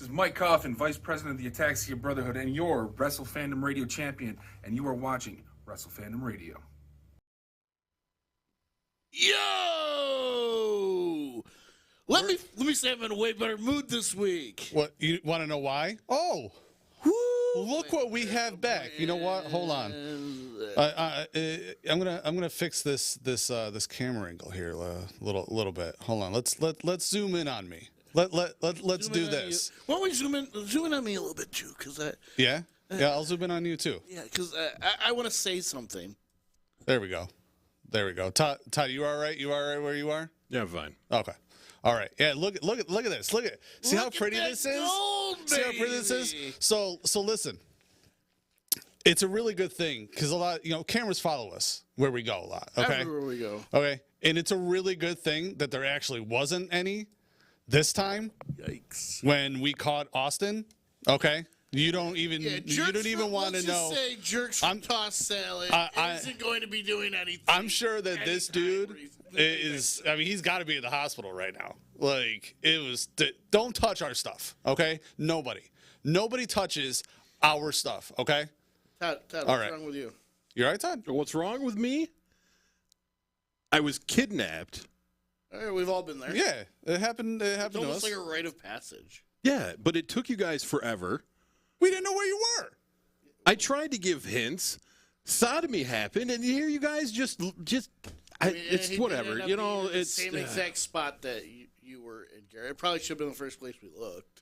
is Mike Coffin, Vice President of the Ataxia Brotherhood, and your Wrestle Fandom Radio champion, and you are watching Wrestle Fandom Radio. Yo! Let me say I'm in a way better mood this week. What, you want to know why? Oh, Woo! look what we have back. You know what? Hold on. I'm gonna fix this camera angle here a little bit. Hold on. Let's zoom in on me. Let's do this. Why don't we zoom in on me a little bit too? Yeah, I'll zoom in on you too. Yeah, because I want to say something. There we go. Todd, you all right? You all right where you are? Yeah, I'm fine. Okay. All right. Yeah. Look at this. See how pretty this is? Gold, See how pretty this is? So listen. It's a really good thing because a lot, cameras follow us where we go a lot. Okay. Everywhere we go. Okay. And it's a really good thing that there actually wasn't any this time. Yikes. When we caught Austin. Okay. You don't even want to know. Let's just say jerks from Toss Salad isn't going to be doing anything. I'm sure that this dude is. I mean, he's got to be in the hospital right now. Like it was. Don't touch our stuff, okay? Nobody touches our stuff, okay? Todd, what's wrong with you? You all right, Todd? What's wrong with me? I was kidnapped. We've all been there. Yeah, it happened. It happened It's almost to us. like a rite of passage. Yeah, but it took you guys forever. We didn't know where you were. I tried to give hints. Sodomy happened, and here you guys just it's whatever. It's the same exact spot that you were in, Garrett. It probably should have been the first place we looked.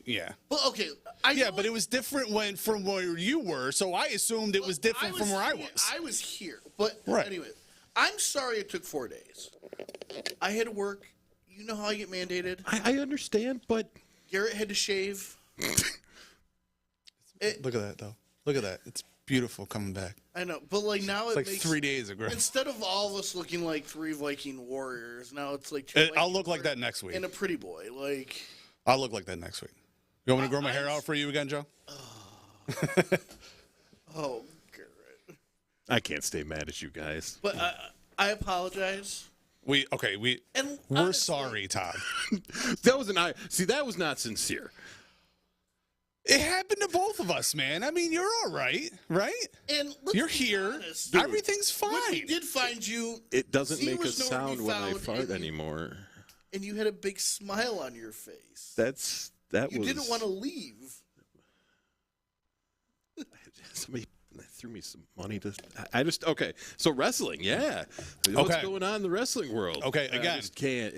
Yeah. Well, okay. But it was different from where you were, so I assumed it was different from where I was. I was here, but right. Anyway, I'm sorry it took 4 days. I had to work. You know how I get mandated? I understand, but Garrett had to shave. Look at that, though. Look at that. It's beautiful coming back. I know, but now it's it like makes 3 days ago. Instead of all of us looking like 3 Viking warriors, now it's like I'll look like that next week. And a pretty boy, like. I'll look like that next week. You want me to grow my hair out for you again, Joe? Oh, Garrett. I can't stay mad at you guys. But I apologize. We're honestly, sorry, Todd. That was not sincere. It happened to both of us, man. I mean, you're all right, right? And you're here. Honest, everything's fine. When we did find you, it doesn't make a was nowhere to sound be when I found, fart anymore. And you had a big smile on your face. You didn't want to leave. Somebody threw me some money to. Okay. So wrestling, yeah. What's going on in the wrestling world? Okay, again, I just can't.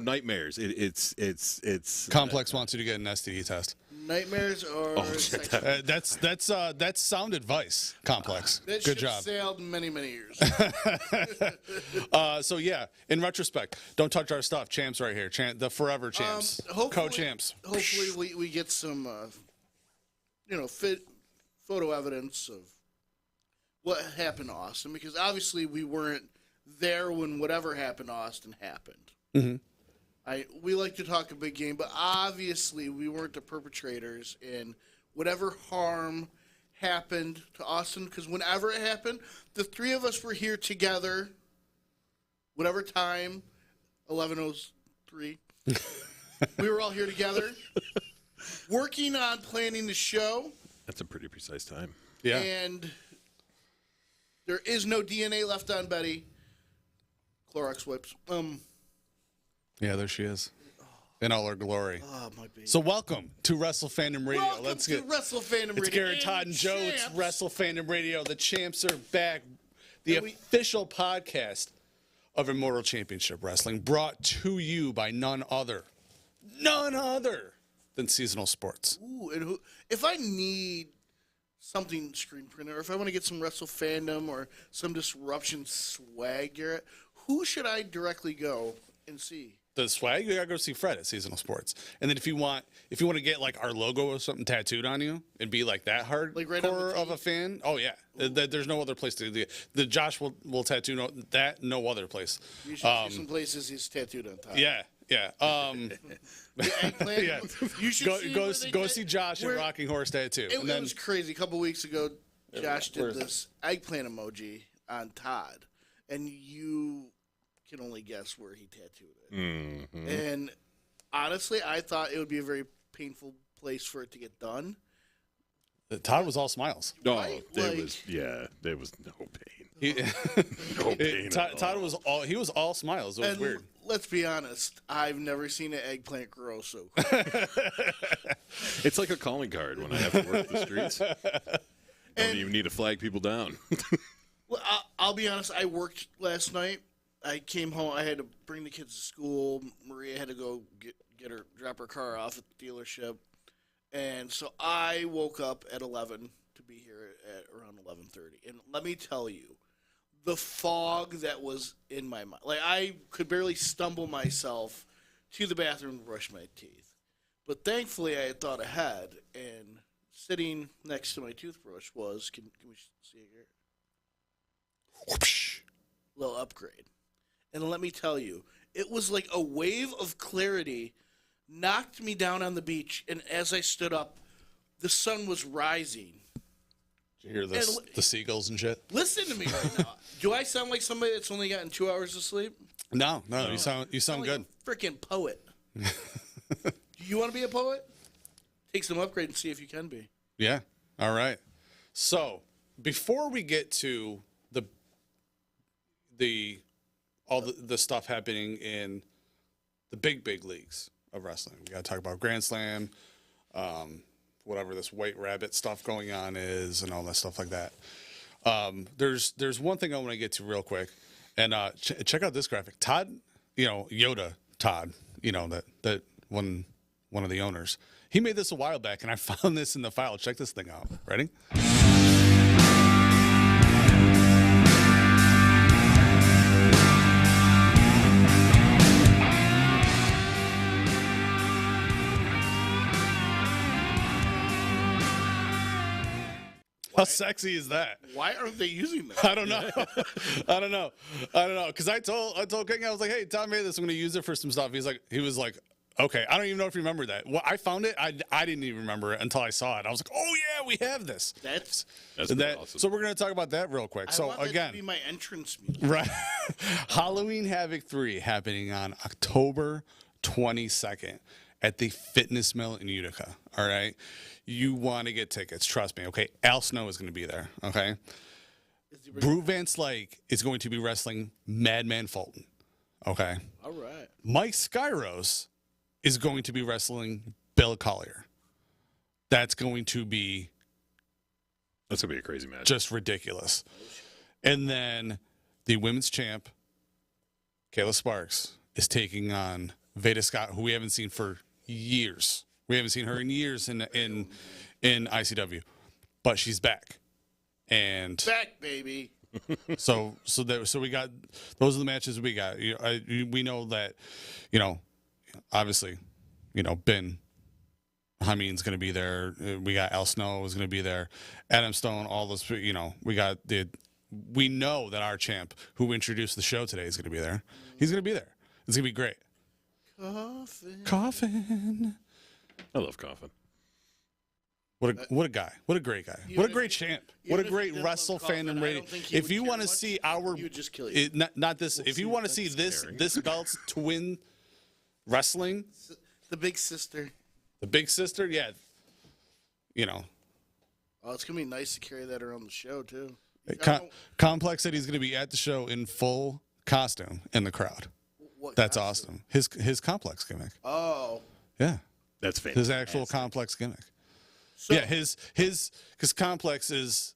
Nightmares. It's. Complex wants you to get an STD test. Nightmares or that's sound advice. Complex. That Good job. Sailed many years. So yeah, in retrospect, don't touch our stuff. Champs right here. The forever champs. Co-champs. Hopefully we get some photo evidence of what happened to Austin, because obviously we weren't there when whatever happened to Austin happened. Mm-hmm. We like to talk a big game, but obviously we weren't the perpetrators in whatever harm happened to Austin, because whenever it happened, the 3 of us were here together, whatever time, 11:03. We were all here together, working on planning the show. That's a pretty precise time. Yeah. And there is no DNA left on Betty. Clorox wipes. Yeah, there she is. In all her glory. Oh, my baby. So welcome to Wrestle Fandom Radio. Welcome to Wrestle Fandom Radio. It's Garrett, Todd, and Joe. It's Wrestle Fandom Radio. The champs are back. The official podcast of Immortal Championship Wrestling, brought to you by none other than Seasonal Sports. Ooh, and if I need something screen printed, or if I want to get some Wrestle Fandom or some Disruption swag, Garrett, who should I directly go and see? The swag, you gotta go see Fred at Seasonal Sports. And then if you want to get like our logo or something tattooed on you and be like that hardcore like right of a fan, oh yeah, there's no other place to do it. The Josh will tattoo no other place. You should see some places he's tattooed on top. Yeah. Yeah. You should go see Josh at Rocking Horse Tattoo. It was crazy. A couple weeks ago, Josh did this eggplant emoji on Todd, and you can only guess where he tattooed it. Mm-hmm. And honestly, I thought it would be a very painful place for it to get done. Todd was all smiles. No, Right, there like- was no pain. No pain at Todd was all smiles. It was And weird. let's be honest, I've never seen an eggplant grow so quick. It's like a calling card when I have to work the streets. Don't even need to flag people down. Well, I'll be honest, I worked last night. I came home. I had to bring the kids to school. Maria had to go drop her car off at the dealership. And so I woke up at 11 to be here at around 11:30. And let me tell you, the fog that was in my mind. Like, I could barely stumble myself to the bathroom to brush my teeth. But thankfully, I had thought ahead, and sitting next to my toothbrush was, can we see it here? Whoopsh. Little upgrade. And let me tell you, it was like a wave of clarity knocked me down on the beach, and as I stood up, the sun was rising. Did you hear this? The seagulls and shit? Listen to me right now. Do I sound like somebody that's only gotten 2 hours of sleep? No, you sound I'm good. like a freaking poet. Do you want to be a poet? Take some upgrade and see if you can be. Yeah. All right. So before we get to all the stuff happening in the big leagues of wrestling, we got to talk about Grand Slam, whatever this White Rabbit stuff going on is, and all that stuff like that. There's one thing I want to get to real quick, and check out this graphic. Todd, Yoda Todd, that one of the owners. He made this a while back, and I found this in the file. Check this thing out. Ready? How sexy is that? Why aren't they using that? I don't know. Because I told King, I was like, hey, Tom made this. I'm going to use it for some stuff. He was like, okay. I don't even know if you remember that. Well, I found it. I didn't even remember it until I saw it. I was like, oh yeah, we have this. That's Awesome. So we're going to talk about that real quick. I So want that again, to be my entrance music. right, Halloween Havoc 3 happening on October 22nd at the Fitness Mill in Utica. All right, you want to get tickets? Trust me. Okay, Al Snow is going to be there. Okay, Brew Van Slyke is going to be wrestling Madman Fulton. Okay, All right. Mike Skyros is going to be wrestling Bill Collier. That's going to be a crazy match. just ridiculous. And then the women's champ, Kayla Sparks, is taking on Veda Scott, who we haven't seen for years. We haven't seen her in years in ICW, but she's back. And Back, baby. so we got, those are the matches we got. We know that, obviously, Ben Hameen's going to be there. We got Al Snow is going to be there. Adam Stone, all those, we know that our champ who introduced the show today is going to be there. He's going to be there. It's going to be great. Coffin. I love Coffin. What a guy. What a great guy. What a great champ. What a if great he didn't Wrestle love Coffin, Fandom I radio. don't think he If would you care want to much. see our, He would just kill you. not this. If you want to see this belt's twin wrestling, The big sister. the big sister, yeah, Oh, it's gonna be nice to carry that around the show too. Complex said he's going to be at the show in full costume in the crowd. What That's costume? awesome. His Complex gimmick. Oh, Yeah, That's fantastic. his actual Complex gimmick. so, Yeah, his because Complex is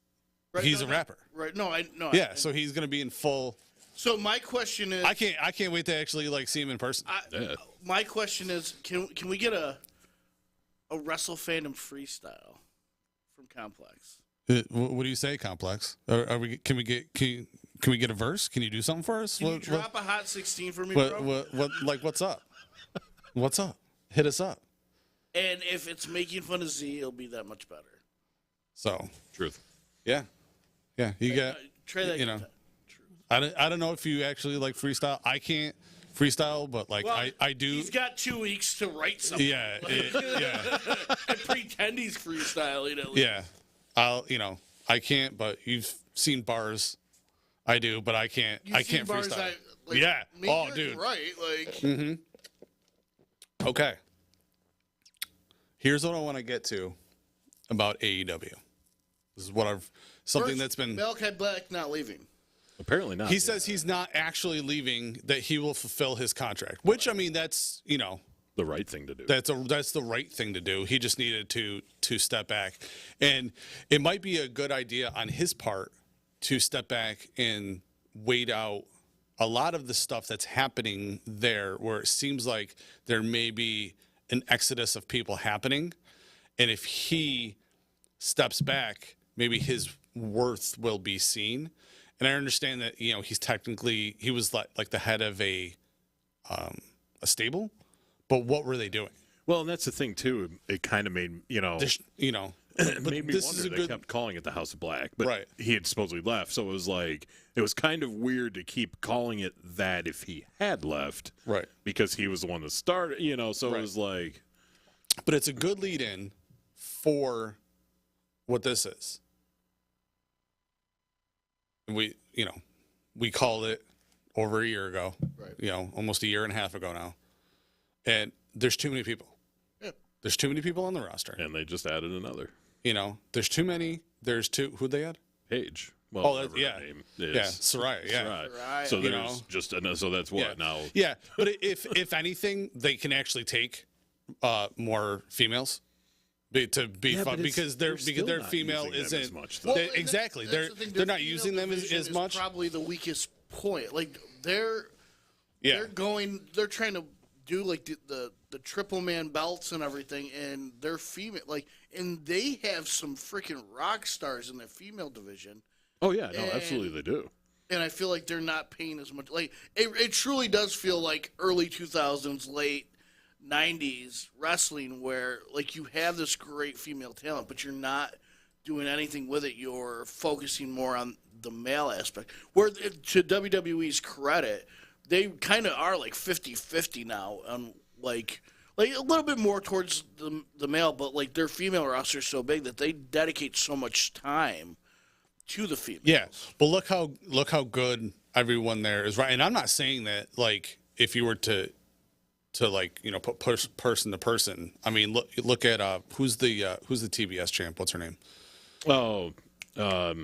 he's a rapper. Right? No, I no. Yeah, so he's going to be in full. So my question is, I can't wait to actually see him in person. my question is, can we get a Wrestle Fandom freestyle from Complex? What do you say, Complex? Are we? Can we get a verse? Can you do something for us? Can you drop a hot 16 for me, what, bro? what's up? What's up? Hit us up. And if it's making fun of Z, it'll be that much better. So Truth. yeah. You got Try that. I don't know if you actually like freestyle. I can't freestyle, but like Well, I do. He's got 2 weeks to write something. Yeah, And pretend he's freestyling at least. yeah. I can't, but you've seen bars. I do, but I can't. You've I seen can't bars freestyle. like, Yeah. me, Oh, you're dude. Right. Like. Okay. Here's what I want to get to about AEW. This is what something that's been. Malachi Black not leaving. Apparently not. He says he's not actually leaving, that he will fulfill his contract, which, I mean, that's, the right thing to do. that's the right thing to do. He just needed to step back. And it might be a good idea on his part to step back and wait out a lot of the stuff that's happening there, where it seems like there may be an exodus of people happening. And if he steps back, maybe his worth will be seen. And I understand that, he was like the head of a stable, but what were they doing? Well, and that's the thing too. It kind of made It made me wonder. They kept calling it the House of Black, but Right. he had supposedly left, so it was kind of weird to keep calling it that if he had left, Right. Because he was the one that started, So Right. it was like, But it's a good lead in for what this is. We called it over a year ago, Right. Almost a year and a half ago now. And there's too many people. Yeah. There's too many people on the roster. and they just added another There's too many. There's who'd they add? Paige. Well, Oh, whatever her name is. Yeah, Saraya. Yeah. Right. Saraya. So You there's know? just another. So that's what now. Yeah, but if anything, they can actually take more females to be Yeah, fun but because they're still their not female using them as isn't much, though. they- exactly. That's the thing, They're their not female using them division as is much. Probably the weakest point. Like they're Yeah, they're trying to do like the triple man belts and everything, and they're female, and they have some freaking rock stars in their female division, Oh yeah, no, And- absolutely they do. and I feel like they're not paying as much. Like it truly does feel like early 2000s, late 90s wrestling, where like you have this great female talent, but you're not doing anything with it. You're focusing more on the male aspect. Where to WWE's credit, they kind of are like 50-50 now, on like a little bit more towards the male, but like their female roster is so big that they dedicate so much time to the female. yeah. But look how good everyone there is, right? And I'm not saying that like if you were to like put person to person. I mean, look at who's the TBS champ? What's her name? Oh, I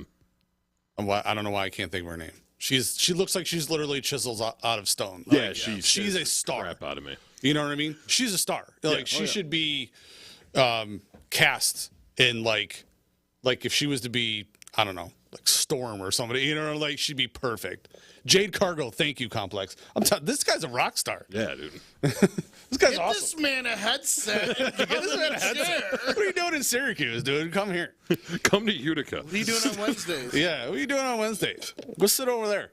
don't know why I can't think of her name. She looks like she's literally chiseled out of stone. yeah, Like, she's a star. Crap out of me. You know what I mean? She's a star. Like she yeah. should be cast in like if she was to be, I don't know, like Storm or somebody. Like she'd be perfect. Jade Cargill, thank you, Complex. This guy's a rock star. Yeah, dude. This guy's Get awesome. this man a headset. Get This man a headset. What are you doing in Syracuse, dude? Come here. Come to Utica. What are you doing on Wednesdays? Yeah, what are you doing on Wednesdays? Go sit over there.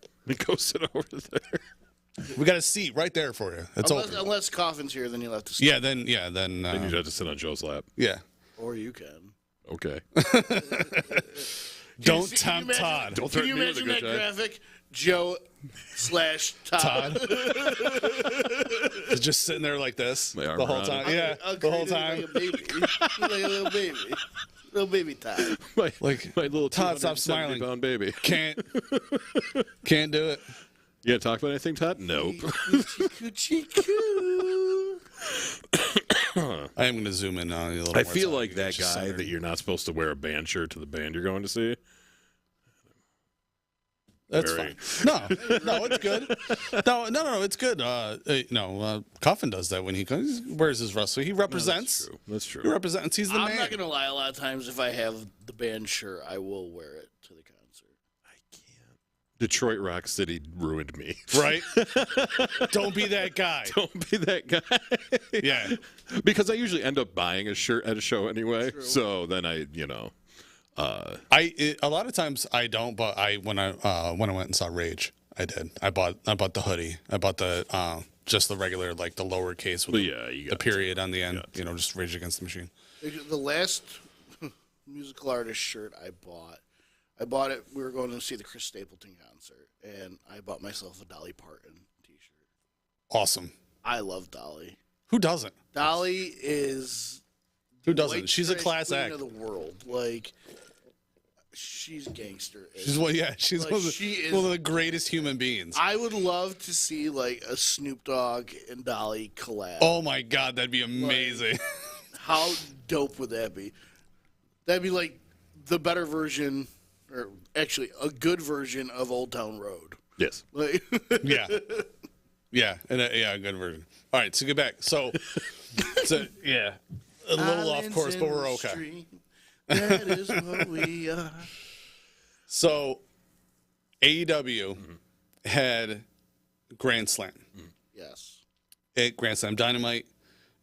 Go sit over there. We got a seat right there for you. It's open. Unless Coffin's here, then you'll have to stay. Yeah, then Then you'd have to sit on Joe's lap. yeah. Or you can. Okay. Don't Can you tempt imagine- Todd. Don't Can threaten you me with a imagine that good time. graphic? Joe/Todd. Is just sitting there like this My arm the whole around time. it. Yeah, the whole time. Like a baby. Like a little baby. Little baby Todd. My little Todd, stop smiling. 270-pound baby. Can't do it. You gonna talk about anything, Todd? Nope. Coochie coo. I am going to zoom in on you a little I more. feel so like can that get you guy centered. that you're not supposed to wear a band shirt to the band you're going to see. That's very- fine. No, it's good. No, it's good. Coffin does that when he wears his wrestler. He represents. That's true. He represents. He's the I'm man. not going to lie. A lot of times, if I have the band shirt, I will wear it to the concert. Detroit Rock City ruined me. Right? Don't be that guy. Don't be that guy. Yeah. Because I usually end up buying a shirt at a show anyway. So then I. A lot of times I don't, but when I went and saw Rage, I did. I bought the hoodie. I bought the just the regular, like the lowercase with you the got period on the end. Just Rage Against the Machine. The last musical artist shirt I bought it. We were going to see the Chris Stapleton concert, and I bought myself a Dolly Parton T-shirt. Awesome. I love Dolly. Who doesn't? Dolly is Who doesn't? white She's a trash class queen act. of the world. Like she's gangster. She's one. Yeah, she's Like, one, one of the greatest human beings. I would love to see like a Snoop Dogg and Dolly collab. Oh my God, that'd be amazing. How dope would that be? That'd be like the better version, or actually a good version of Old Town Road. Yes. Like, Yeah, a good version. All right, so get back. So yeah, a little off course, but we're okay. Stream, that is what we are. So AEW had Grand Slam, Yes. Grand Slam Dynamite,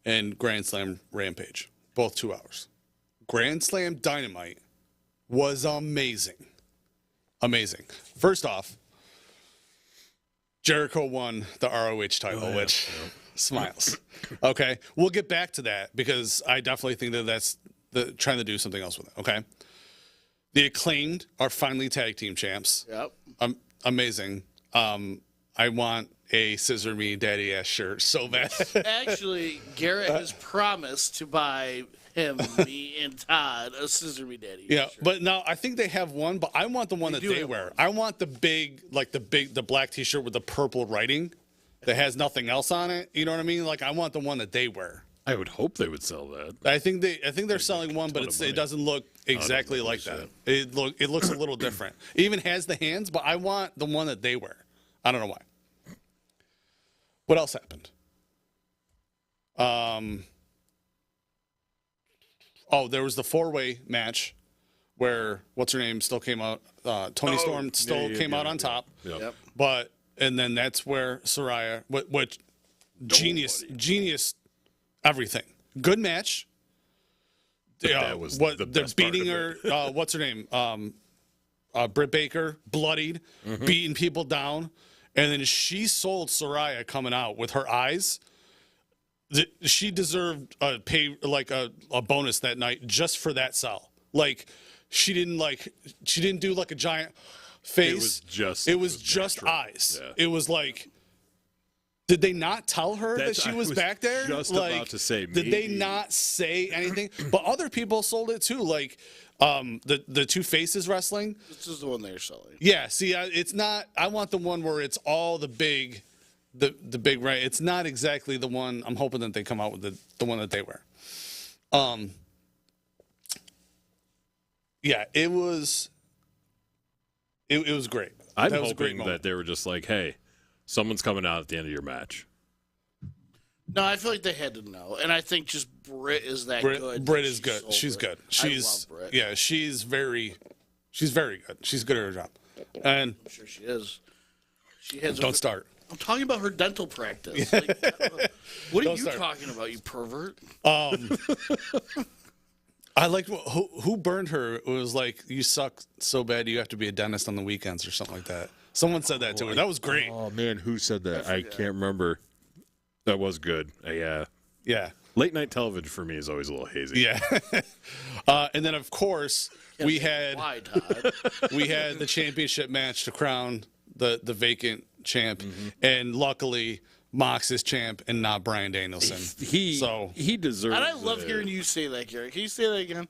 and Grand Slam Rampage, both 2 hours. Grand Slam Dynamite was amazing. Amazing. First off, Jericho won the ROH title, which smiles. Okay, we'll get back to that because I definitely think that that's trying to do something else with it. Okay, the Acclaimed are finally tag team champs. Yep. Amazing. I want a Scissor Me Daddy Ass shirt so bad. Actually, Garrett has promised to buy him, me, and Todd a Scissor Me Daddy. Yeah, shirt. but now I think they have one, but I want the one that do they have wear. one. I want the black T-shirt with the purple writing that has nothing else on it. You know what I mean? Like I want the one that they wear. I would hope they would sell that. I think they're selling one, but it doesn't look exactly like that. It looks a little different. It even has the hands, but I want the one that they wear. I don't know why. What else happened? There was the 4-way match where what's her name still came out. Tony Storm still came out on top. Yep. But and then that's where Saraya, what genius, everything. Good match. That was the they're best part beating of her. What's her name? Britt Baker, bloodied, beating people down, and then she sold Saraya coming out with her eyes. She deserved a bonus that night just for that sell. Like she didn't do like a giant face. It was just eyes. Yeah. It was like, did they not tell her that she was back there? Just like, about to say, did they maybe. not say anything? But other people sold it too. Like the Two Faces wrestling. This is the one they're selling. Yeah. See, it's not. I want the one where it's all the big. The big right. It's not exactly the one. I'm hoping that they come out with the one that they wear. Yeah, it was. It was great. I'm That was a great hoping moment. that they were just like, hey, someone's coming out at the end of your match. No, I feel like they had to know, and I think just Britt is that good. Britt is She good. sold She's it. good. I love Britt. Yeah, she's very good. She's good at her job. And I'm sure she is. She has. don't start. I'm talking about her dental practice. Like, what are Don't you start. talking about, you pervert? I liked who burned her. It was like, you suck so bad you have to be a dentist on the weekends or something like that. Someone said that to her. That was great. Oh man, who said that? I can't remember. That was good. Yeah. Late night television for me is always a little hazy. Yeah. And then of course we had Why, Todd? the championship match to crown the vacant champ, and luckily Mox is champ and not Bryan Danielson. He deserves. And I love hearing you say that, Gary. Can you say that again?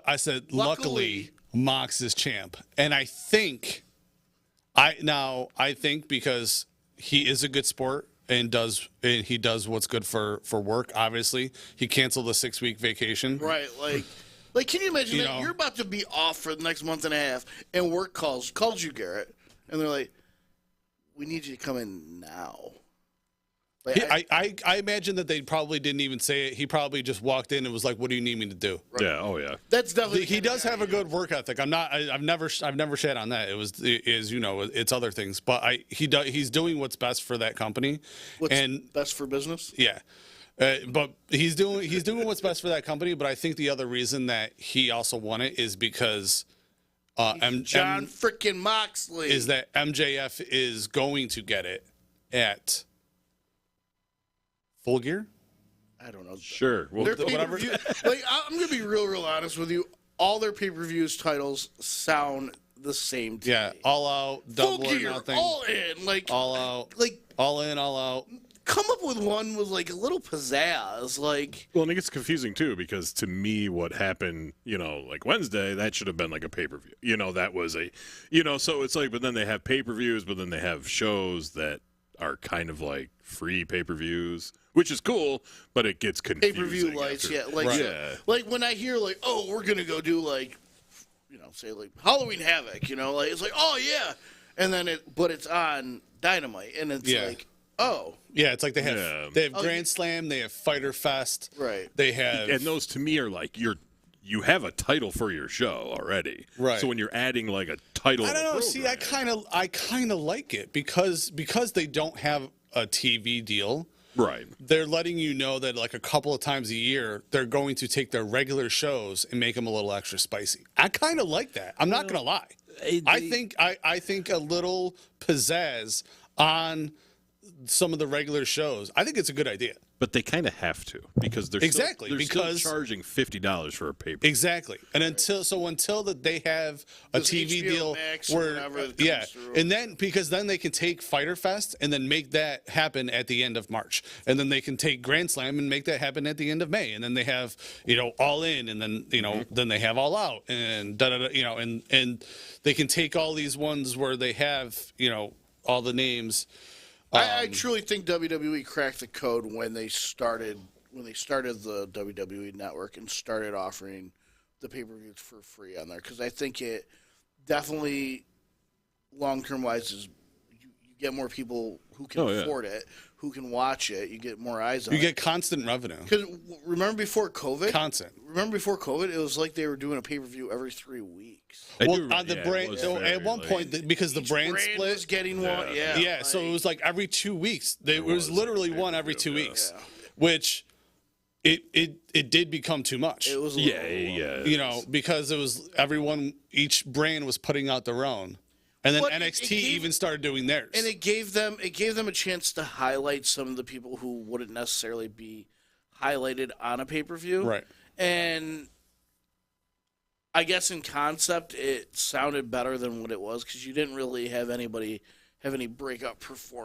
I said luckily Mox is champ, and I think because he is a good sport and he does what's good for work. Obviously, he canceled a 6-week vacation. Right, like can you imagine that know. you're about to be off for the next month and a half, and work called you, Garrett, and they're like, "We need you to come in now." Like, I imagine that they probably didn't even say it. He probably just walked in and was like, "What do you need me to do?" Yeah. Oh yeah. that's definitely He does have a good work ethic. I've never shat on that. It's other things, but he's doing what's best for that company. What's and best for business? yeah, but he's doing what's best for that company. But I think the other reason that he also won it is because John frickin' Moxley is that MJF is going to get it at Full Gear. I don't know. Sure. Well, Their pay-per-view, like I'm gonna be real honest with you. All their pay-per-views titles sound the same to Yeah, me. All Out, Full Double or Gear, Nothing, all in, like All Out, like All In, All Out. come up with one with like a little pizzazz, like. Well, and it gets confusing too because to me, what happened, like Wednesday, that should have been like a pay-per-view. That was so it's like, but then they have pay-per-views, but then they have shows that are kind of like free pay-per-views, which is cool, but it gets confusing. Pay-per-view lights, after. yeah, like right. so, like when I hear like, oh, we're gonna go do like, say like Halloween Havoc, like it's like, oh yeah, and then it's on Dynamite, and it's like, oh, yeah, it's like they have Grand Slam, they have Fighter Fest, right? They have, and those to me are like you have a title for your show already, right? So when you're adding like a title, I don't know. See, I kind of like it because they don't have a TV deal. Right. They're letting you know that like a couple of times a year, they're going to take their regular shows and make them a little extra spicy. I kind of like that. I'm not going to lie. I think a little pizzazz on some of the regular shows, I think it's a good idea. But they kind of have to because they're still charging $50 for a paper. Exactly, and until that they have a TV deal where and then because then they can take Fighter Fest and then make that happen at the end of March, and then they can take Grand Slam and make that happen at the end of May, and then they have All In, and then then they have All Out, and and they can take all these ones where they have all the names. I truly think WWE cracked the code when they started the WWE Network and started offering the pay-per-views for free on there, because I think it definitely long-term wise is you get more people who can afford it, who can watch it. You get more eyes on it. You get constant revenue. Because remember before COVID? Remember before COVID, it was like they were doing a pay-per-view every 3 weeks. On the brand, at one point, because the brand split, was getting one. So it was like every 2 weeks. It was literally one every 2 weeks, which it did become too much. It was because it was each brand was putting out their own, and then NXT even started doing theirs, and it gave them a chance to highlight some of the people who wouldn't necessarily be highlighted on a pay-per-view, right? And I guess in concept, it sounded better than what it was because you didn't really have anybody have any breakout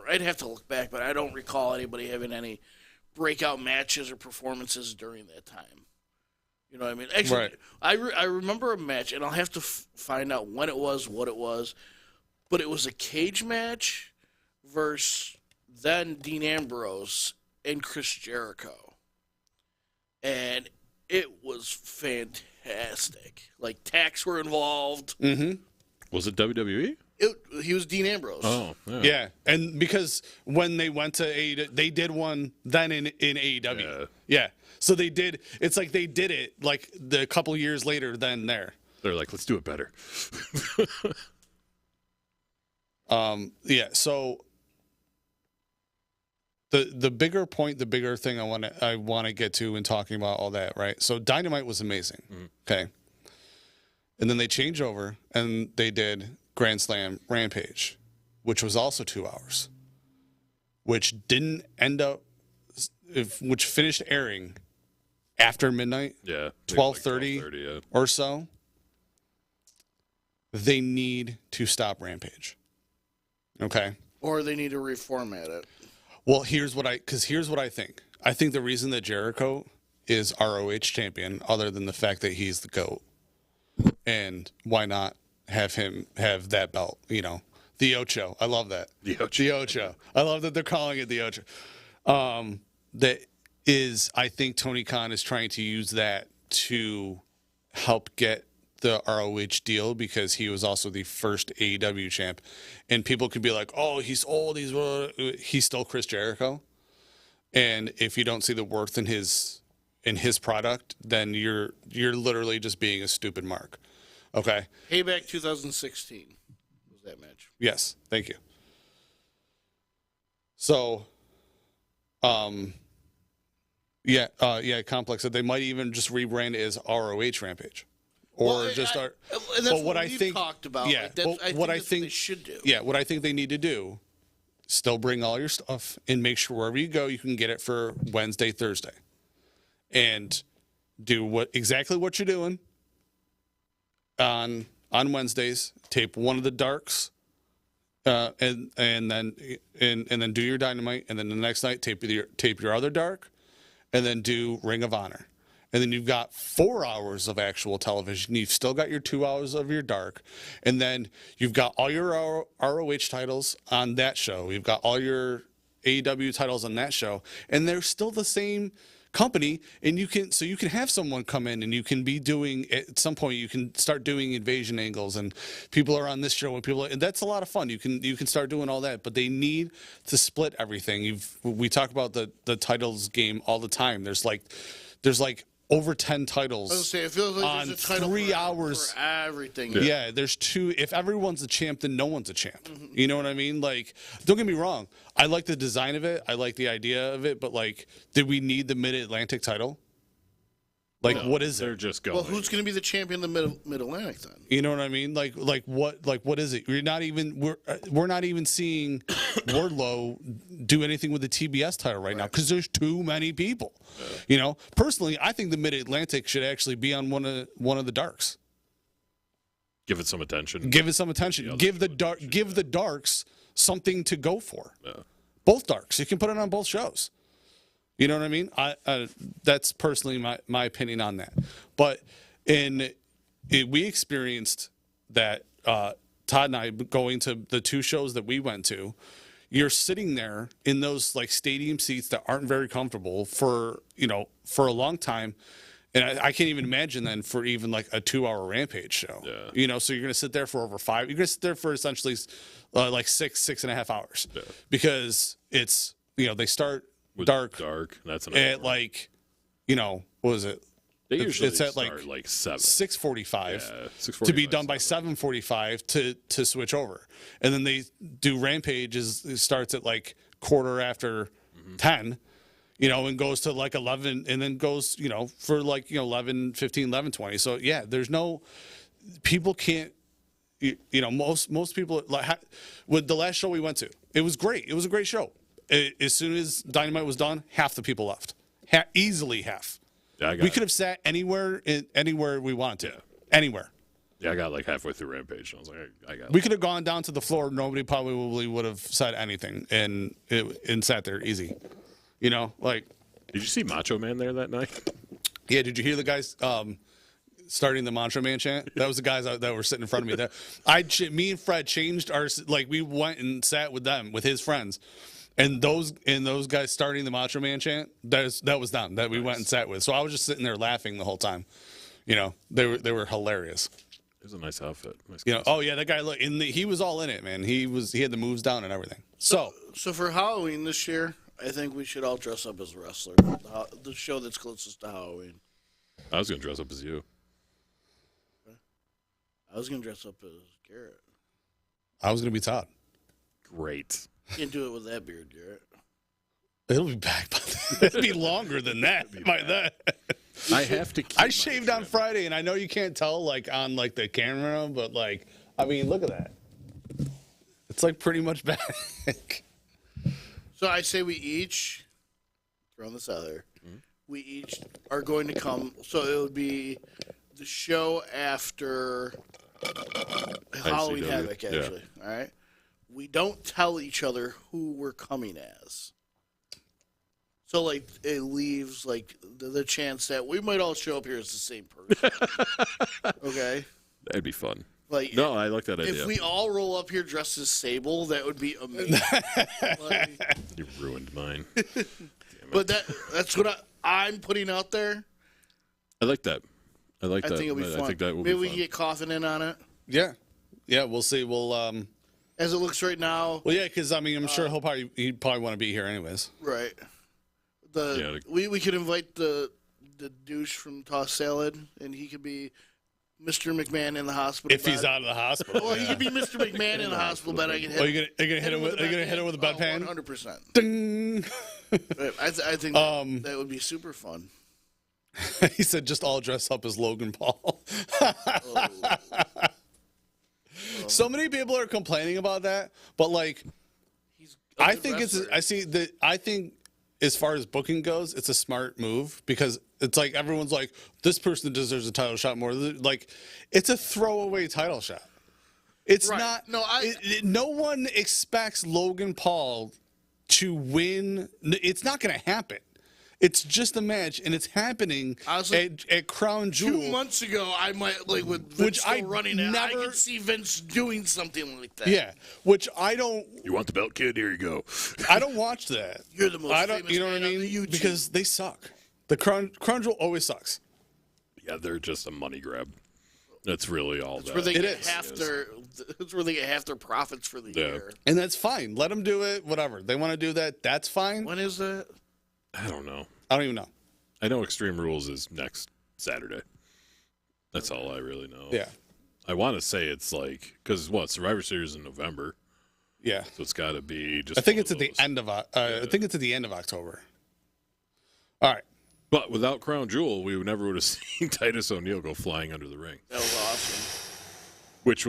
I'd have to look back, but I don't recall anybody having any breakout matches or performances during that time. You know what I mean? Actually, right. I remember a match, and I'll have to find out when it was, what it was, but it was a cage match versus then Dean Ambrose and Chris Jericho. And it was fantastic. Like, tax were involved. Mm-hmm. Was it WWE? He was Dean Ambrose. Oh, yeah. And because when they went to AEW, they did one then in AEW. Yeah. So they did. It's like they did it like the couple years later than there. They're like, let's do it better. Yeah. So the bigger point, the bigger thing I want to get to in talking about all that, right? So Dynamite was amazing. Mm-hmm. Okay. And then they changed over and they did Grand Slam Rampage, which was also 2 hours, which didn't end up, which finished airing after midnight. Yeah. 12:30 or so. They need to stop Rampage. Okay. Or they need to reformat it. Well, here's what I think. I think the reason that Jericho is ROH champion, other than the fact that he's the GOAT, and why not have him have that belt? The Ocho. I love that. The Ocho. I love that they're calling it the Ocho. That is, I think Tony Khan is trying to use that to help get the ROH deal because he was also the first AEW champ, and people could be like, "Oh, he's old. He's still Chris Jericho." And if you don't see the worth in his product, then you're literally just being a stupid mark. Okay. Payback 2016 was that match. Yes, thank you. So, Complex said they might even just rebrand it as ROH Rampage. Or that's what I think talked about. Yeah, what I think they should do. Yeah, what I think they need to do, still bring all your stuff and make sure wherever you go, you can get it for Wednesday, Thursday, and do exactly what you're doing on Wednesdays. Tape one of the darks and then do your Dynamite, and then the next night tape your other Dark, and then do Ring of Honor. And then you've got 4 hours of actual television. You've still got your 2 hours of your Dark. And then you've got all your ROH titles on that show. You've got all your AEW titles on that show. And they're still the same company. And you can have someone come in and you can be doing, at some point, you can start doing invasion angles. And people are on this show and that's a lot of fun. You can start doing all that. But they need to split everything. We talk about the titles game all the time. There's like over 10 titles. I was gonna say, it feels like on there's a title 3 hours for everything. Yeah, there's 2. If everyone's a champ, then no one's a champ. You know what I mean? Like, don't get me wrong. I like the design of it. I like the idea of it. But like, did we need the Mid-Atlantic title? Like, what is They're it? just going. Well, who's going to be the champion of the Mid-Atlantic then? You know what I mean? Like what is it? We're not even seeing Wardlow do anything with the TBS title right now because there's too many people. You know, personally, I think the Mid-Atlantic should actually be on one of the Darks. Give it some attention. Give it some attention. Give the Darks something to go for. Yeah. Both Darks. You can put it on both shows. You know what I mean? That's personally my opinion on that. But we experienced that, Todd and I going to the 2 shows that we went to. You're sitting there in those like stadium seats that aren't very comfortable for a long time. And I can't even imagine then for even like a 2-hour Rampage show. Yeah. You know, so you're going to sit there for over 5. You're going to sit there for essentially like 6.5 hours. Yeah. Because it's, they start dark. That's at like, what was it? They usually it's at start like 7. 6:45. Yeah, 6:45 to be done by 7:45 to switch over, and then they do Rampage. It starts at like 10:15, and goes to like 11, and then goes for like 11, 15, 11:20. So yeah, there's no people can't. Most people like with the last show we went to, it was great. It was a great show. As soon as Dynamite was done, half the people left. Easily half. Yeah, we could have sat anywhere we wanted to. Yeah. Anywhere. Yeah, I got like halfway through Rampage. And I was like, I got. We could have gone down to the floor. Nobody probably would have said anything, and sat there easy. Like. Did you see Macho Man there that night? Yeah. Did you hear the guys starting the Macho Man chant? That was the guys that were sitting in front of me. There, me and Fred changed our we went and sat with them with his friends. And those guys starting the Macho Man chant, that was them that we went and sat with. So I was just sitting there laughing the whole time. They were hilarious. It was a nice outfit. Nice oh yeah, that guy he was all in it, man. He had the moves down and everything. So for Halloween this year, I think we should all dress up as a wrestler. The show that's closest to Halloween. I was gonna dress up as you. I was gonna dress up as Garrett. I was gonna be Todd. Great. Can't do it with that beard, Garrett. It'll be back by then. It'll be longer than that. By then. I have to keep I shaved on Friday, and I know you can't tell like on like the camera, but like I mean, look at that. It's like pretty much back. So I say we each throwing this out there. We each are going to come. So it would be the show after Halloween Havoc, actually. Yeah. All right. We don't tell each other who we're coming as. So, like, it leaves, like, the chance that we might all show up here as the same person. Okay? That'd be fun. Like, no, I like that idea. If we all roll up here dressed as Sable, that would be amazing. You ruined mine. But that's what I'm putting out there. I like that. I think it'll be fun. I think that will Maybe be we fun. can get Coffin in on it. Yeah. Yeah, we'll see. We'll as it looks right now. Well, yeah, because I mean, I'm sure he'd probably want to be here anyways. Right. We could invite the douche from Toss Salad, and he could be Mr. McMahon in the hospital. If he's out of the hospital. Well, he could be Mr. McMahon in the hospital bed. I can hit. Are you gonna hit him with a bedpan? 100%. Ding. I think that would be super fun. He said, "Just all dress up as Logan Paul." So many people are complaining about that, but like, I think as far as booking goes, it's a smart move because it's like everyone's like, this person deserves a title shot more. Like, it's a throwaway title shot. It's Right. not. No, no one expects Logan Paul to win. It's not going to happen. It's just a match, and it's happening Honestly, at Crown Jewel. 2 months ago, I might with Vince Which I still running it. I never- could see Vince doing something like that. Yeah, which I don't. You want the belt, kid? Here you go. I don't watch that. You're the most I don't. famous You know what I man on mean? the YouTube. Because they suck. The Crown Jewel always sucks. Yeah, they're just a money grab. That's really all That's where they It get is. half their. That's where they get half their profits for the year. And that's fine. Let them do it. Whatever they want to do that. That's fine. When is that? I don't know. I don't even know. I know Extreme Rules is next Saturday. That's all I really know. Yeah. I want to say it's like, because Survivor Series in November, Yeah. so it's got to be just. I think one it's of at the those. end of. I think it's at the end of October. All right. But without Crown Jewel, we never would have seen Titus O'Neil go flying under the ring. That was awesome. Which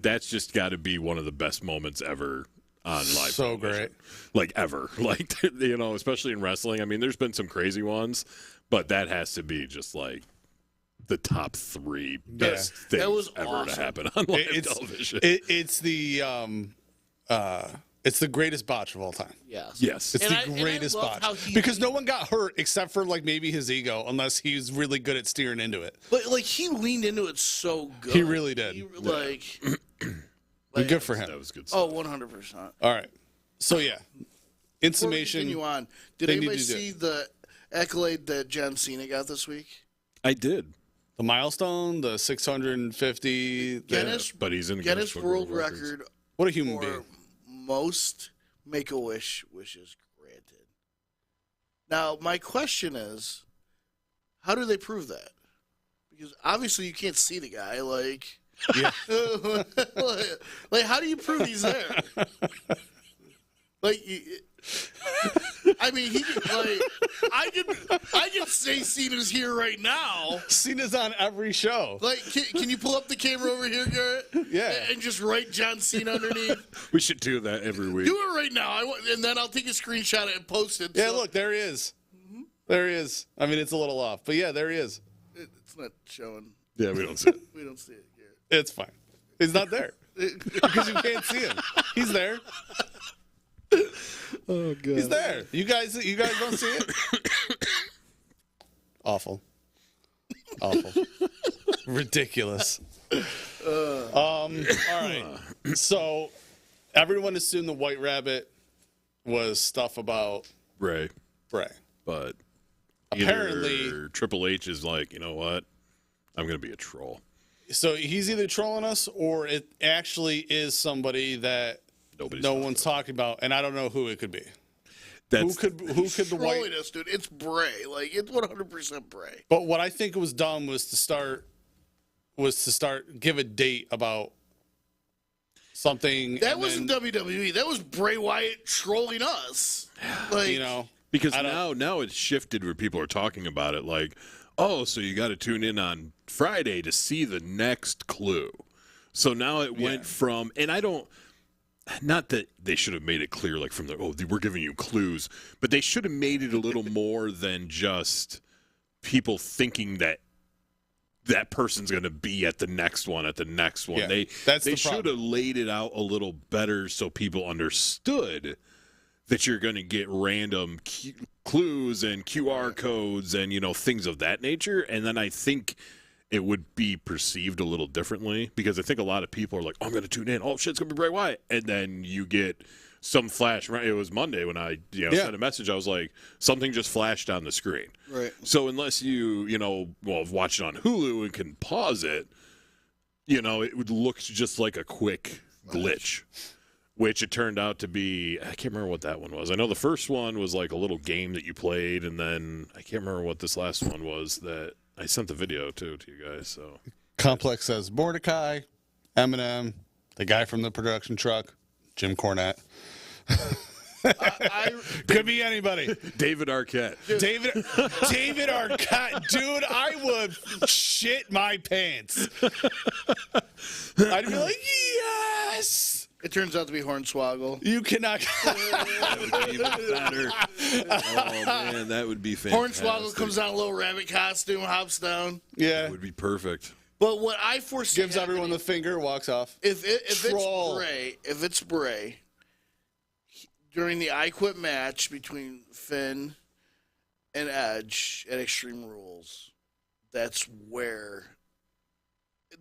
that's just got to be one of the best moments ever on live. So television. great. Like ever. Like, you know, especially in wrestling. I mean, there's been some crazy ones, but that has to be just like the top 3 best things That was ever awesome. to happen on live television. It's the greatest botch of all time. Yes. Yes. It's And the I greatest love how botch he- because no one got hurt except for like maybe his ego, unless he's really good at steering into it. But like he leaned into it so good. He really did. Like, Good for him. That was good stuff. oh, 100%. All right. So yeah, in Before we summation, continue on, did they anybody need to do see the accolade that John Cena got this week? I did. the milestone, the 650. Guinness, But he's in Guinness Book World of Records. Record What a human for being. most Make-A-Wish wishes granted. Now, my question is, how do they prove that? Because obviously you can't see the guy. Like, Yeah. like how do you prove he's there? Like, I mean, he could, like, I can say Cena's here right now. Cena's on every show. Like, can you pull up the camera over here, Garrett? Yeah. And just write John Cena underneath. We should do that every week. Do it right now, and then I'll take a screenshot and post it. Yeah, So- look, there he is. There he is. I mean, it's a little off, but yeah, there he is. It's not showing. Yeah, we don't see it. We don't see it, Garrett. It's fine. He's not there because you can't see him. He's there. Oh, God. He's there. You guys don't see it? Awful. Ridiculous. All right. So everyone assumed the White Rabbit was stuff about Ray. Bray. But Apparently- either Triple H is like, you know what? I'm going to be a troll. So he's either trolling us or it actually is somebody that Nobody's no talking one's talking about, and I don't know who it could be. That's Who could the Trolling White? us, dude. It's Bray. Like, it's 100% Bray. But what I think was dumb was to start give a date about something. That and wasn't then, WWE. That was Bray Wyatt trolling us. Like, you know. because I don't- now it's shifted where people are talking about it like, oh, so you got to tune in on Friday to see the next clue. So now it went from, and I don't, not that they should have made it clear, like from the, we're giving you clues, but they should have made it a little more than just people thinking that that person's going to be at the next one, Yeah, They that's the should have problem. laid it out a little better so people understood that you're going to get random clues and QR codes and, you know, things of that nature. And then I think it would be perceived a little differently because I think a lot of people are like, oh, I'm going to tune in. Oh, shit, it's going to be Bray Wyatt. And then you get some flash. Right? It was Monday when I sent a message. I was like, something just flashed on the screen. Right. So unless you watch it on Hulu and can pause it, it would look just like a quick glitch. Which it turned out to be, I can't remember what that one was. I know the first one was like a little game that you played, and then I can't remember what this last one was that I sent the video to you guys. So Complex says Mordecai, Eminem, the guy from the production truck, Jim Cornette. Could be anybody. David Arquette. David Arquette, dude, I would shit my pants. I'd be like, yes. It turns out to be Hornswoggle. You cannot. That would be even better. Oh man, that would be fantastic. Hornswoggle comes out in a little rabbit costume, hops down. Yeah. That would be perfect. But what I foresee Gives everyone the finger, walks off. if Troll. it's Bray, during the I Quit match between Finn and Edge at Extreme Rules, that's where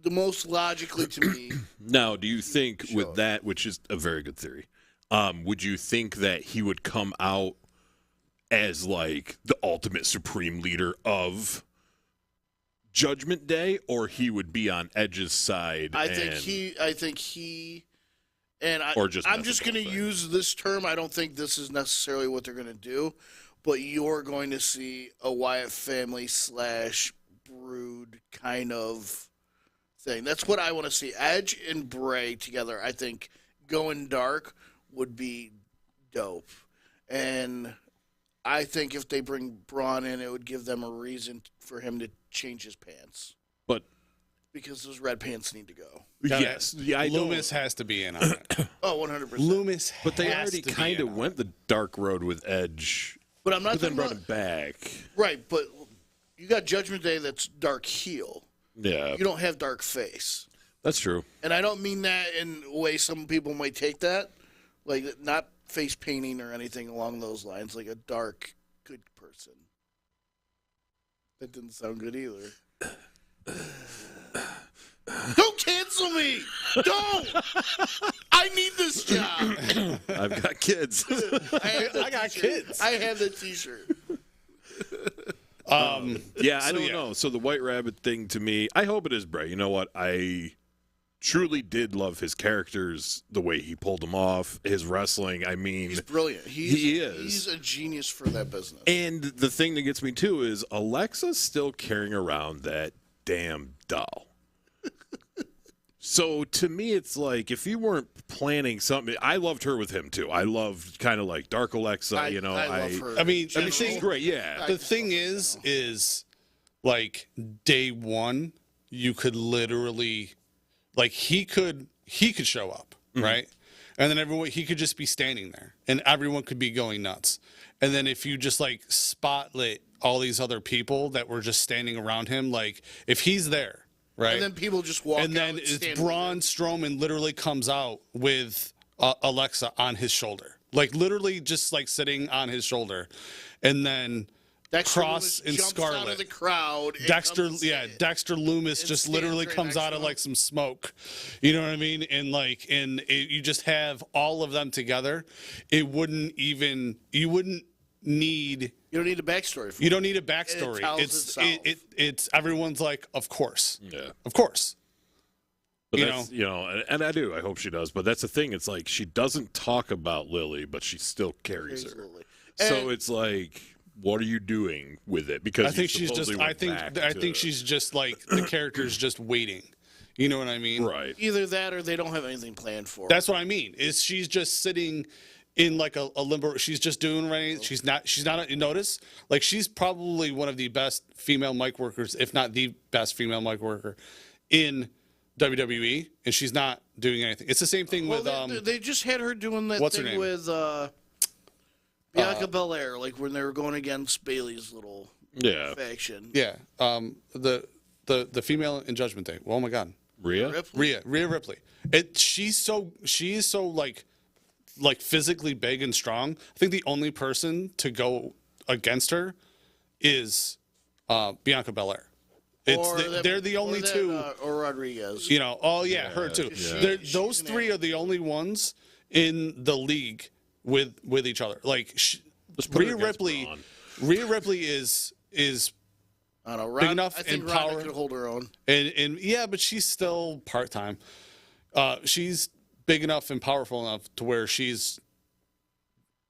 the most logically to me. Now, do you think Sure. with that, which is a very good theory, would you think that he would come out as like the ultimate supreme leader of Judgment Day, or he would be on Edge's side? I think he, and Or just I'm mess just with going both to use this term. I don't think this is necessarily what they're going to do, but you're going to see a Wyatt family / Brood kind of thing. That's what I want to see. Edge and Bray together, I think, going dark would be dope. And I think if they bring Braun in, it would give them a reason for him to change his pants. But Because those red pants need to go. yes, yeah, I don't- Loomis has to be in on it. Oh, 100%. Loomis But they has already to be kind in of on went the dark road with Edge, But I'm not but then talking brought about... him back. Right, but you got Judgment Day that's dark heel. Yeah, You don't have dark face. that's true. And I don't mean that in a way some people might take that. Like, not face painting or anything along those lines. Like a dark, good person. That didn't sound good either. Don't cancel me! Don't! I need this job. I've got kids. I got kids. I have the T-shirt. Yeah, I don't yeah. know. So the White Rabbit thing to me, I hope it is Bray. You know what? I truly did love his characters, the way he pulled them off, his wrestling. I mean, He's brilliant. He is. He's a genius for that business. and the thing that gets me too is Alexa's still carrying around that damn doll. So to me, it's like if you weren't planning something, I loved her with him too. I loved kind of like Dark Alexa. I love her. I mean, she's great. Yeah, The thing is like day one, you could literally, like he could show up, right? And then he could just be standing there, and everyone could be going nuts. And then if you just like spotlight all these other people that were just standing around him, like if he's there, right? And then people just walk And then out it's stand Braun with Strowman literally comes out with Alexa on his shoulder, like literally just like sitting on his shoulder, and then Dexter Cross Loomis and jumps out of Scarlet. the crowd. and Dexter, comes yeah, in. Dexter Loomis And just stands literally right comes next out to of him. like some smoke, you know what I mean? And like, you just have all of them together. You wouldn't need. You don't need a backstory for You it. don't need a backstory. tells It's itself. it's everyone's like, of course, yeah. of course. But You that's, and I do. I hope she does. But that's the thing. It's like she doesn't talk about Lily, but she still carries her. Absolutely. So And- it's like, what are you doing with it? Because I think you she's just. supposedly I went think. back I to- think she's just like the character's just waiting. You know what I mean? right. Either that or they don't have anything planned for her. That's what I mean. Is she's just sitting in like a limbo? She's just doing right. She's not. You notice? Like she's probably one of the best female mic workers, if not the best female mic worker, in WWE, and she's not doing anything. It's the same thing Well, with they just had her doing that what's her thing name? with Bianca Belair, like when they were going against Bailey's little Yeah. faction. yeah, the female in Judgment Day. Oh my God, Rhea? Ripley. Rhea Ripley. She's so like physically big and strong. I think the only person to go against her is Bianca Belair. They're the only two. Or Rodriguez. You know, oh yeah, her too. Yeah. Those three are the only ones in the league with each other. Like put her Rhea against Ripley, Braun. Rhea Ripley is I don't know. big enough I think in Ronda power. could hold her own. and yeah, but she's still part time. She's big enough and powerful enough to where she's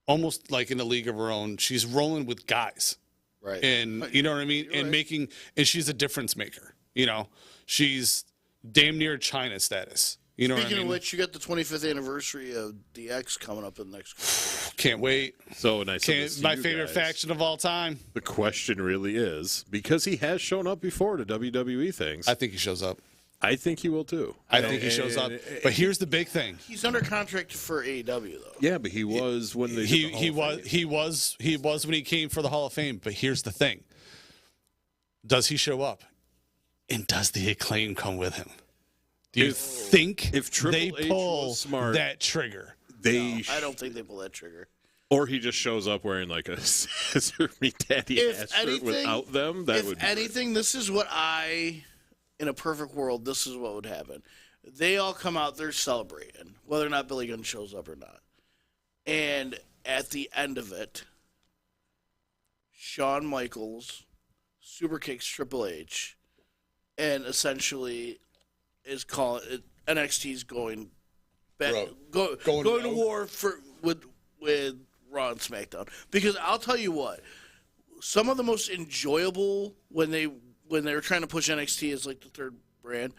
almost like in a league of her own. She's rolling with guys. Right. And you know what I mean? And right. and she's a difference maker. You know, she's damn near China status. You know Speaking what I of mean? which, you got the 25th anniversary of DX coming up in the next couple of Can't wait. So, and I said this to My you favorite guys, faction of all time. The question really is, because he has shown up before to WWE things, I think he shows up. I think he will too. I think he shows up. But here's the big thing. He's under contract for AEW though. Yeah, but he was when they did the Hall of Fame. He was when he came for the Hall of Fame. But here's the thing. Does he show up? And does the Acclaim come with him? Do you think if Triple they H pull was smart, that trigger? I don't think they pull that trigger. Or he just shows up wearing like a Scissor Me Daddy ass shirt without them. That would be anything, this is what in a perfect world, this is what would happen. They all come out, they're celebrating, whether or not Billy Gunn shows up or not. And at the end of it, Shawn Michaels super kicks Triple H, and essentially is calling NXT's going back, going to war with Raw and SmackDown. Because I'll tell you what, some of the most enjoyable when they were trying to push NXT as like the third brand,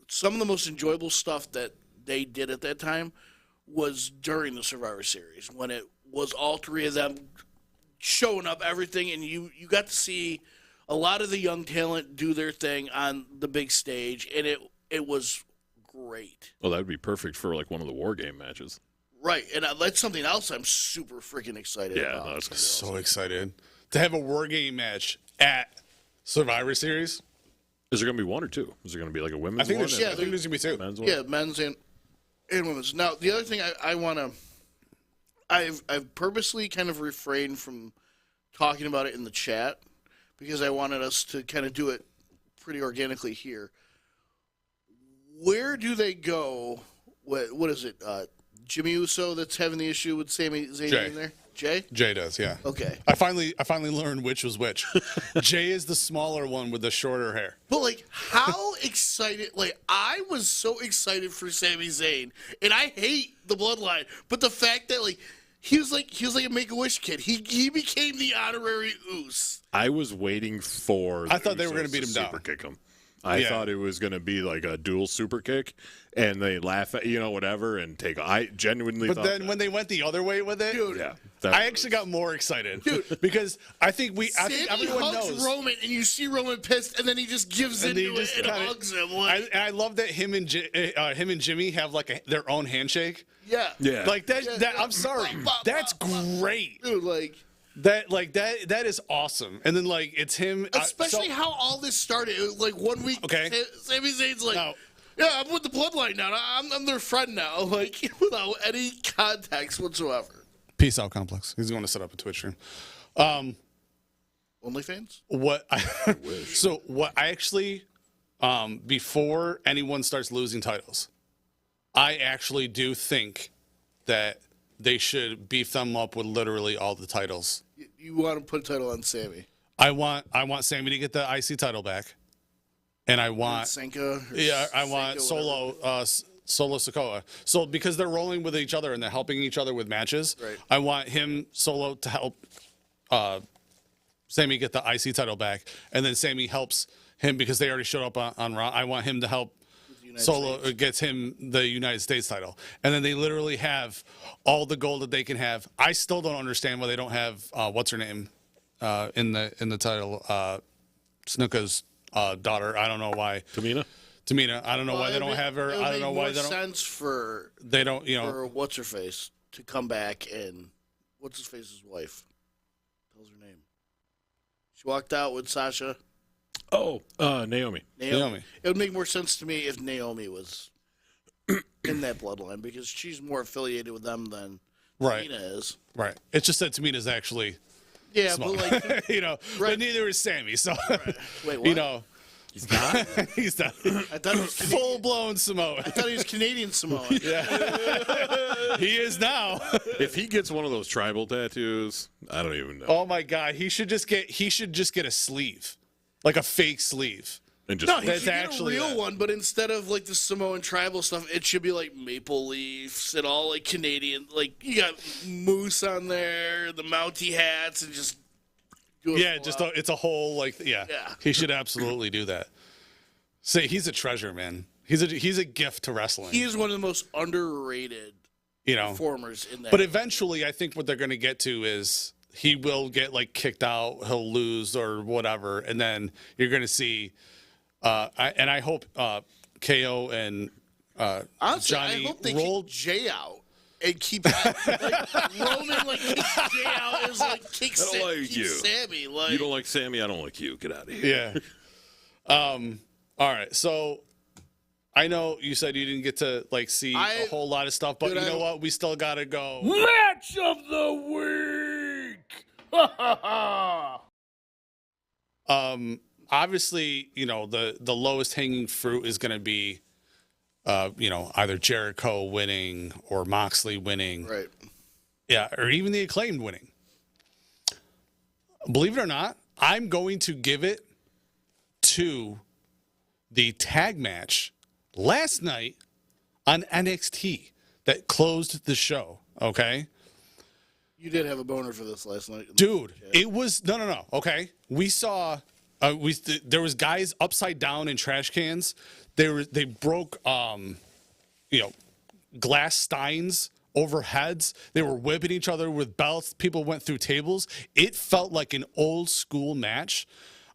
some of the most enjoyable stuff that they did at that time was during the Survivor Series, when it was all three of them showing up, everything, and you got to see a lot of the young talent do their thing on the big stage, and it was great. Well, that would be perfect for like one of the War Game matches. Right, and that's something else I'm super freaking excited about. Yeah, that's gonna be So awesome. excited to have a War Game match at Survivor Series. Is there going to be one or two? Is there going to be like a women's I think one? there's, and I think there's gonna be two. men's one? Yeah, men's and women's. Now, the other thing I want to, I've purposely kind of refrained from talking about it in the chat because I wanted us to kind of do it pretty organically here. Where do they go? What is it? Jimmy Uso that's having the issue with Sami Zayn in there? Jay? Jay does, yeah. Okay. I finally learned which was which. Jay is the smaller one with the shorter hair. But, like, how excited... Like, I was so excited for Sami Zayn, and I hate the Bloodline, but the fact that, like, he was like a Make-A-Wish kid. He became the honorary Oos. I was waiting for. I thought they were going to beat him down. Super kick him. I thought it was going to be like a dual super kick, and they laugh at whatever and take. I genuinely. But thought then that. when they went the other way with it, Dude. Yeah, I actually got more excited, because I think everyone hugs knows. Roman, and you see Roman pissed, and then he just gives And into he just it and kinda- hugs him. Like, I love that him and Jimmy have like their own handshake. yeah. Yeah. Like that. Yeah. I'm sorry. That's great. Dude, like... That is awesome. And then like it's him, Especially how all this started. It was like 1 week, Okay. Sami Zayn's like, No. yeah, I'm with the Bloodline now. I'm their friend now. Like, without any context whatsoever. Peace out, Complex. He's going to set up a Twitch stream. OnlyFans? What I actually, before anyone starts losing titles, I actually do think that they should beef them up with literally all the titles. You want to put a title on Sammy? I want Sammy to get the IC title back, and I want Senka? I want Solo Sikoa. So because they're rolling with each other and they're helping each other with matches, Right. I want him Solo to help Sammy get the IC title back, and then Sammy helps him because they already showed up on Raw. I want him to help Solo gets him the United States title, and then they literally have all the gold that they can have. I still don't understand why they don't have what's her name in the title, Snuka's daughter. I don't know why. Tamina. I don't know why they don't have her. I don't know why they don't. Sense for They don't. for what's her face to come back and what's his face's wife. What the hell's her name? She walked out with Sasha. Oh, Naomi. Naomi. It would make more sense to me if Naomi was in that bloodline because she's more affiliated with them than Right. Tamina is. Right. It's just that Tamina's actually Yeah, small. but like, But Right. neither is Sammy. So wait, what? He's not. he's not I thought he was full blown Samoan. I thought he was Canadian Samoan. He is now. If he gets one of those tribal tattoos, I don't even know. Oh my God. He should just get a sleeve, like a fake sleeve. And just No, he That's should get actually a real it. one, but instead of like the Samoan tribal stuff, it should be like maple leaves and all like Canadian. Like you got moose on there, the Mountie hats, and just do it Yeah, full just out. it's a whole like Yeah. He should absolutely do that. Say he's a treasure, man. He's a gift to wrestling. He is one of the most underrated performers in that. But eventually, I think what they're going to get to is he will get like kicked out, he'll lose or whatever, and then you're going to see. I hope KO and honestly, Johnny I hope they roll. kick Jay out and keep like, Roman like kicks Jay out is like kicks I don't like keeps you. Sammy. Like you don't like Sammy, I don't like you. Get out of here. Yeah. All right, so I know you said you didn't get to see a whole lot of stuff, but Dude, you know what? We still got to go. Match of the week. Obviously, the lowest hanging fruit is going to be, either Jericho winning or Moxley winning. Right. Yeah, or even the Acclaimed winning. Believe it or not, I'm going to give it to the tag match last night on NXT that closed the show, okay? You did have a boner for this last night. Dude, it was no. Okay, we saw there was guys upside down in trash cans. They broke glass steins over heads. They were whipping each other with belts. People went through tables. It felt like an old school match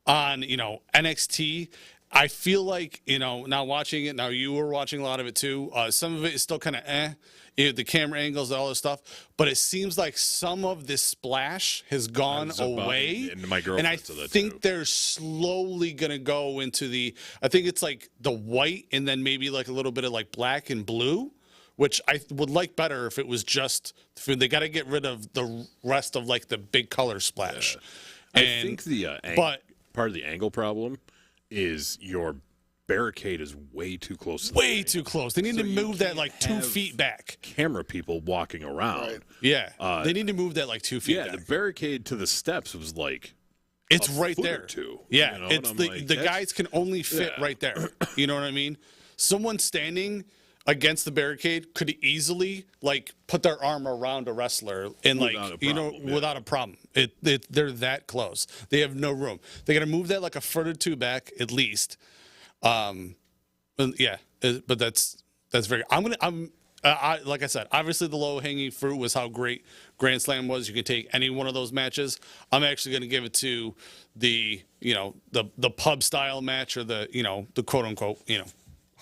on NXT. I feel like now watching it. Now you were watching a lot of it too. Some of it is still kind of the camera angles and all this stuff, but it seems like some of this splash has gone away. And my girlfriend and I said that think too. they're slowly gonna go into I think it's like the white and then maybe like a little bit of like black and blue, which I would like better if it was just. They got to get rid of the rest of like the big color splash. Yeah. And, I think the part of the angle problem is your barricade is way too close. Way too close. They need to you move that can't like 2 have feet back. Camera people walking around. Right. Yeah, they need to move that like 2 feet Yeah, back. the barricade to the steps was like It's a right foot or there. two, Yeah, and it's I'm the like, guys can only fit Yeah. right there. You know what I mean? Someone standing against the barricade could easily like put their arm around a wrestler and Without a problem, yeah. without a problem. They're that close. They have no room. They got to move that like a foot or two back at least. But that's very. Like I said, obviously the low hanging fruit was how great Grand Slam was. You can take any one of those matches. I'm actually going to give it to the pub style match or the quote unquote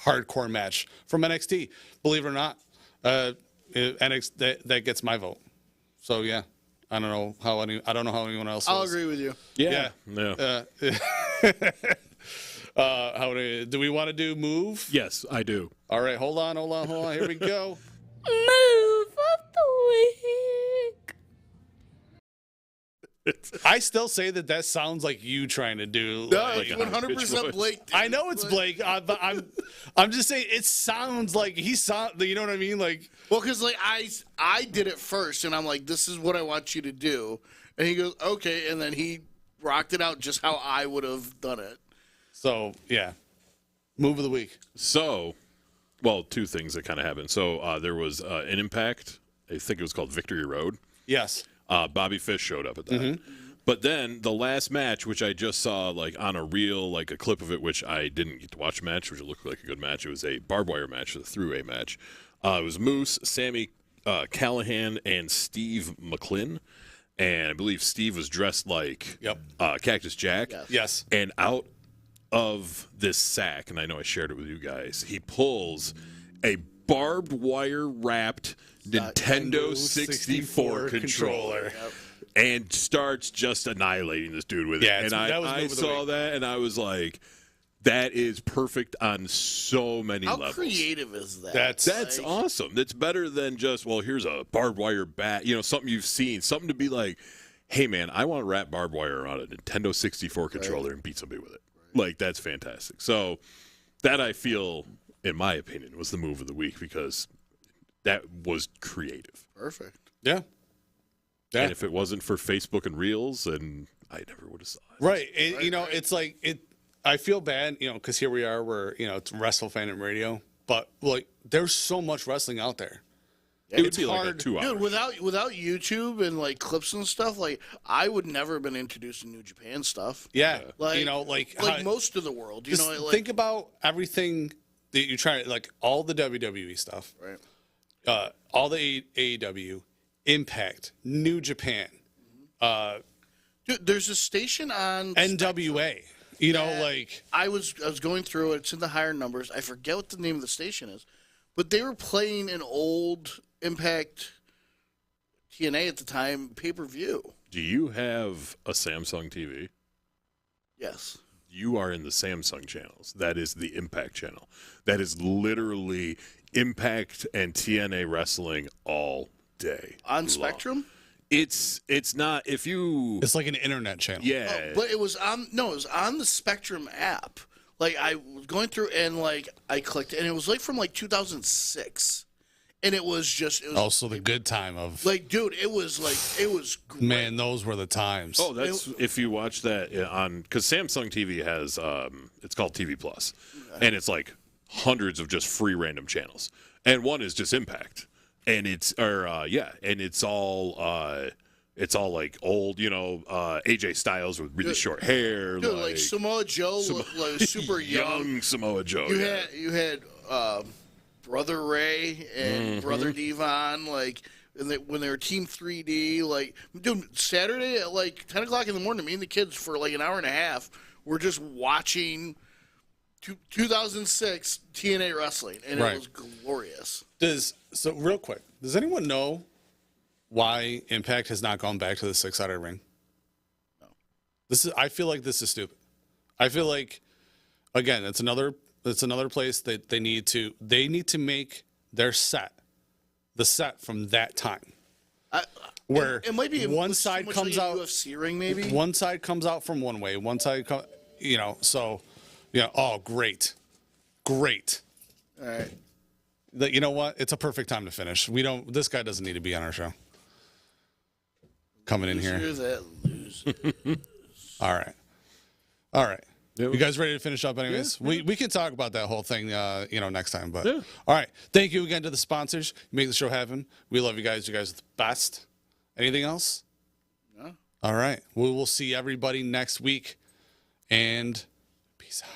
hardcore match from NXT. Believe it or not, NXT that ggets my vote. So yeah, I don't know how anyone else. I'll was. agree with you. Yeah. Yeah. Do we want to do move? Yes, I do. All right, hold on. Here we go. Move of the week. I still say that sounds like you trying to do. No, like, it's 100% Blake. Dude. I know it's Blake. I'm just saying it sounds like he saw. You know what I mean? Like, Well, because like I did it first, and I'm like, this is what I want you to do, and he goes, okay, and then he rocked it out just how I would have done it. so yeah. Move of the week. So, well, two things that kind of happened. So there was an Impact. I think it was called Victory Road. Yes. Bobby Fish showed up at that. But then the last match, which I just saw like on a reel, like a clip of it, which I didn't get to watch a match, which looked like a good match. It was a barbed wire match, a three-way match. It was Moose, Sammy Callahan, and Steve McClin. And I believe Steve was dressed like Cactus Jack. Yes. And out of this sack, and I know I shared it with you guys, he pulls a barbed wire wrapped Nintendo 64 controller. And starts just annihilating this dude with it. Yeah, And that was I move of the saw week. that, and I was like, that is perfect on so many How levels. creative is that? That's awesome. That's better than just, well, here's a barbed wire bat, something you've seen, something to be like, hey, man, I want to wrap barbed wire around a Nintendo 64 controller and beat somebody with it. Like, that's fantastic. So that, I feel, in my opinion, was the move of the week because that was creative. Perfect. Yeah. Yeah. And if it wasn't for Facebook and Reels, and I never would have saw it. Right. It's like it. I feel bad, because here we are. We're it's Wrestle Fandom Radio, but like there's so much wrestling out there. It would It's be like a hard. 2 hours. Dude, without YouTube and like clips and stuff, like I would never have been introduced to New Japan stuff. Yeah. Like like like most of the world. just think about everything that you try, like all the WWE stuff, right. all the AEW, Impact, New Japan, Dude, there's a station on NWA. Like I was going through it. It's in the higher numbers. I forget what the name of the station is, but they were playing an old Impact TNA at the time pay-per-view. Do you have a Samsung TV? Yes. you are in the Samsung channels. That is the Impact channel. That is literally Impact and TNA wrestling all day On long. Spectrum? It's not if you It's like an internet channel. yeah. But it was on the Spectrum app. Like I was going through and like I clicked and it was like from like 2006. And it was Also the good time of like, dude, it was great. man, those were the times. Oh, that's if you watch that on because Samsung TV has it's called TV Plus, and it's like hundreds of just free random channels, and one is just Impact, and it's all like old, AJ Styles with really short hair, Dude, like Samoa Joe, like super young. Samoa Joe. You had Brother Ray and Brother Devon, like when they were Team 3D, like dude, Saturday at like 10 o'clock in the morning, me and the kids for like an hour and a half, we're just watching 2006 TNA wrestling, and Right. it was glorious. So real quick, does anyone know why Impact has not gone back to the 6-sided ring? No. I feel like this is stupid. I feel like again, it's another place that they need to make their set from that time. Where it might be one side comes like out UFC ring, maybe one side comes out from one way, one side oh great. All right. You know what? It's a perfect time to finish. This guy doesn't need to be on our show. Coming in here. Loser. All right. Yeah, You guys ready to finish up anyways? We can talk about that whole thing next time. But Yeah. all right. Thank you again to the sponsors. You make the show happen. We love you guys. You guys are the best. Anything else? No. All right. We will see everybody next week. And peace out.